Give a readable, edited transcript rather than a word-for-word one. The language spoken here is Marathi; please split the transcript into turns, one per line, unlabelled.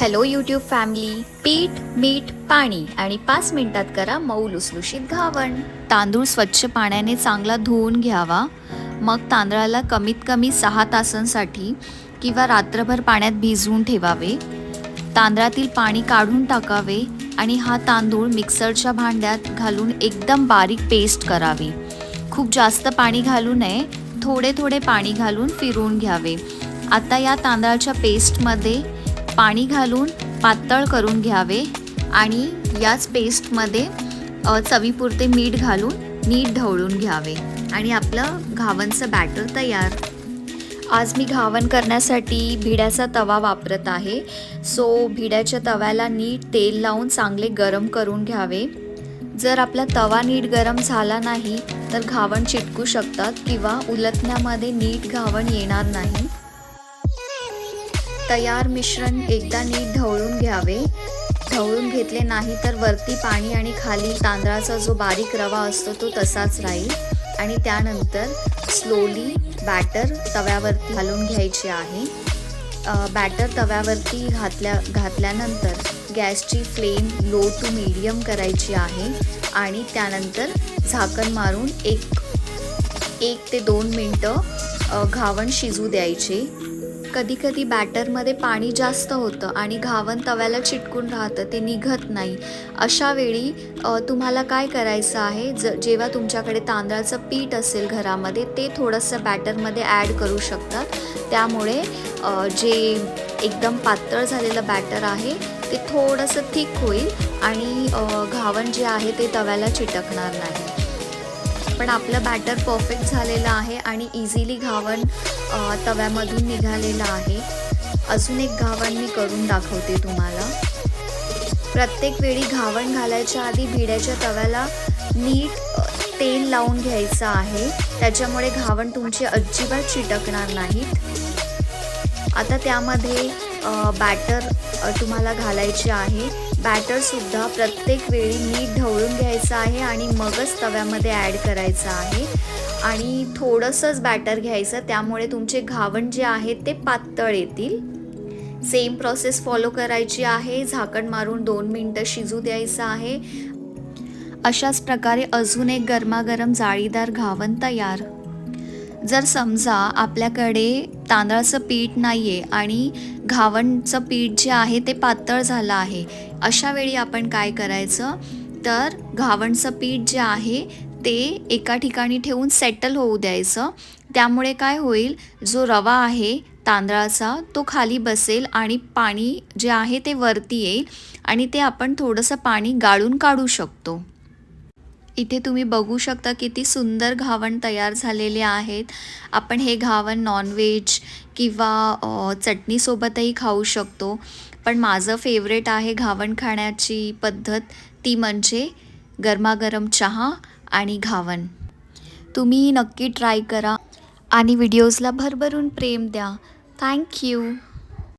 Hello YouTube family. पीठ, मीठ, पाणी आणि 5 मिनिटात करा मऊ लुसलुशीत घावण. तांदूळ स्वच्छ पाण्याने चांगला धुवून घ्यावा. मग तांदळाला कमीत कमी 6 तासांसाठी किंवा रात्रभर पाण्यात भिजवून ठेवावे. तांदळातील पाणी काढून टाकावे आणि हा तांदूळ मिक्सरच्या भांड्यात घालून एकदम बारीक पेस्ट करावी. खूप जास्त पाणी घालू नये, थोडे थोडे पाणी घालून फिरवून घ्यावे. आता या तांदळाच्या पेस्टमध्ये पाणी घालून पातळ करून घ्यावे आणि याच पेस्टमध्ये चवीपुरते मीठ घालून नीट ढवळून घ्यावे आणि आपलं घावणचं बॅटर तयार. आज मी घावण करण्यासाठी भिड्याचा तवा वापरत आहे. सो भिड्याच्या तव्याला नीट तेल लावून चांगले गरम करून घ्यावे. जर आपला तवा नीट गरम झाला नाही तर घावण चिटकू शकतात किंवा उलटण्यामध्ये नीट घावण येणार नाही. तयार मिश्रण एकदा नीट ढवळून घ्यावे. ढवळून घेतले नाही तर वरती पाणी आणि खाली तांदळाचा जो बारीक रवा असतो तो तसाच राहील. आणि त्यानंतर स्लोली बॅटर तव्यावरती घालून घ्यायचे आहे. बॅटर तव्यावरती घातल्यानंतर गॅसची फ्लेम लो टू मीडियम करायची आहे आणि त्यानंतर झाकण मारून एक ते 2 मिनटं घावण शिजू द्यायचे. कधी कधी बॅटरमध्ये पाणी जास्त होतं आणि घावण तव्याला चिटकून राहतं, ते निघत नाही. अशा वेळी तुम्हाला काय करायचं आहे, जेव्हा तुमच्याकडे तांदळाचं पीठ असेल घरामध्ये ते थोडंसं बॅटरमध्ये ॲड करू शकतात. त्यामुळे जे एकदम पातळ झालेलं बॅटर आहे ते थोडंसं थिक होईल आणि घावण जे आहे ते तव्याला चिटकणार नाही. पण आपलं बॅटर परफेक्ट झालेलं आहे आणि इझिली घावण तव्यामधून निघालेलं आहे. अजून एक घावण मी करून दाखवते तुम्हाला. प्रत्येक वेळी घावण घालायच्या आधी भिड्याच्या तव्याला नीट तेल लावून घ्यायचं आहे. त्याच्यामुळे घावण तुमची अजिबात चिटकणार नाहीत. आता त्यामध्ये बॅटर तुम्हाला घालायचे आहे. बॅटरसुद्धा प्रत्येक वेळी नीट ढवळून घ्यायचं आहे आणि मगच तव्यामध्ये ॲड करायचं आहे. आणि थोडंसंच बॅटर घ्यायचं, त्यामुळे तुमचे घावण जे आहे ते पातळ येतील. सेम प्रोसेस फॉलो करायची आहे. झाकण मारून 2 मिनटं शिजू द्यायचं आहे. अशाच प्रकारे अजून एक गरमागरम जाळीदार घावण तयार. जर समजा आपल्याकडे तांदळाचं पीठ नाही आहे आणि घावणचं पीठ जे आहे ते पातळ झालं आहे, अशा वेळी आपण काय करायचं, तर घावणचं पीठ जे आहे ते एका ठिकाणी ठेवून सेटल होऊ द्यायचं. त्यामुळे काय होईल, जो रवा आहे तांदळाचा तो खाली बसेल आणि पाणी जे आहे ते वरती येईल आणि ते आपण थोडंसं पाणी गाळून काढू शकतो. इथे तुम्ही बघू शकता किती सुंदर घावण तयार झालेले आहेत. आपण हे घावण नॉनव्हेज किंवा चटणीसोबतही खाऊ शकतो. पण माझं फेवरेट आहे घावण खाण्याची पद्धत, ती म्हणजे गरमागरम चहा आणि घावण. तुम्ही नक्की ट्राय करा आणि व्हिडिओजला भरभरून प्रेम द्या. थँक्यू.